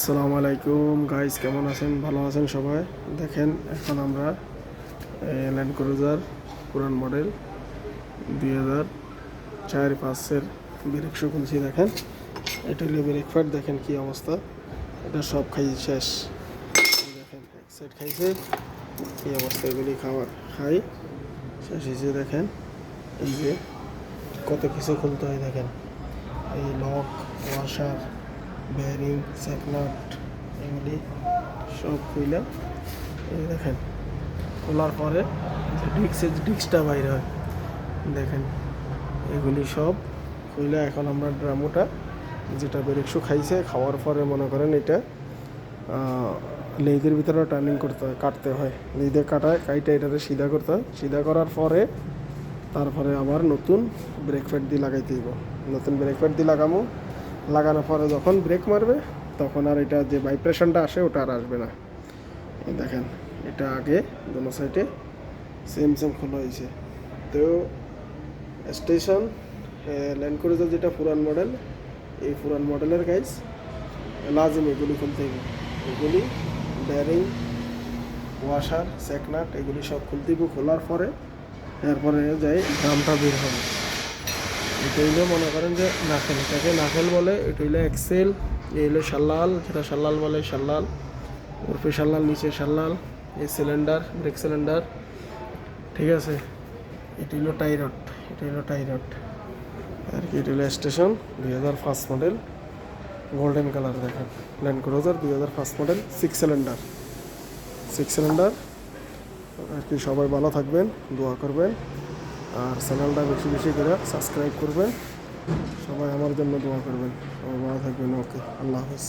আসসালামু আলাইকুম গাইস, কেমন আছেন? ভালো আছেন সবাই? দেখেন, এখন আমরা ল্যান্ড ক্রুজার পুরান মডেল 2004-5-এর ব্রেক শু খুলছি। দেখেন, এটা হলো ব্রেক প্যাড। দেখেন কি অবস্থা, এটা সব খাই শেষ। দেখেন এক সাইড খাইছে, এই অবস্থা। এগুলি খাই শেষ হয়েছে। দেখেন এই যে কত কিছু খুলতে হয়। দেখেন এই লক, ওয়াশার, বেয়ারিং, সেকনাট, এগুলি সব খুইলা এই দেখেন। খোলার পরে যে ডিস্কটা বাইরে হয়, দেখেন এগুলি সব খুইলা এখন আমরা ড্রামোটা, যেটা ব্রেক শু খাইছে, খাওয়ার পরে মনে করেন এটা লেদের ভিতরে টার্নিং করতে হয়, কাটতে হয়। লেদে কাইটা এটাতে সিধা করতে হয়। সিধা করার পরে তারপরে আবার নতুন ব্রেক প্যাড দিয়ে লাগাইতে দিব। নতুন ব্রেক প্যাড দিয়ে লাগানোর পরে যখন ব্রেক মারবে, তখন আর এটা যে ভাইব্রেশনটা আসে ওটা আর আসবে না। দেখেন এটা আগে দোনো সাইডে সেম খোলা হয়েছে। তো স্টেশন ল্যান্ড ক্রুজার যেটা পুরান মডেল, এই পুরান মডেলের গাইস লাজিম এগুলি খুলতে হবে। এগুলি বেয়ারিং, ওয়াশার, সেকনাট এগুলি সব খুলতে হবে। খোলার পরে এরপরে যাই ড্রামটা বের হবে। এটা হইলে মনে করেন যে নাকেল, এটাকে নাকেল বলে। এটা হইলে এক্সেল, এই হলো শাল্লাল, যেটা শাল্লাল বলে। শাল্লাল উপরে শাল্লাল, নিচে শাল্লাল। এই সিলিন্ডার, ব্রেক সিলিন্ডার, ঠিক আছে। এটা হলো টাইরড, আর কি। এটা হলো স্টেশন 2005 মডেল, গোল্ডেন কালার। দেখেন ল্যান্ড ক্রুজার 2005 মডেল, 6 সিলিন্ডার। আর কি সবাই ভালো থাকবেন, দোয়া করবেন, আর চ্যানেলটা বেশি বেশি করে সাবস্ক্রাইব করবেন। সবাই আমার জন্য দোয়া করবেন। সবাই ভালো থাকবেন। ওকে, আল্লাহ হাফেজ।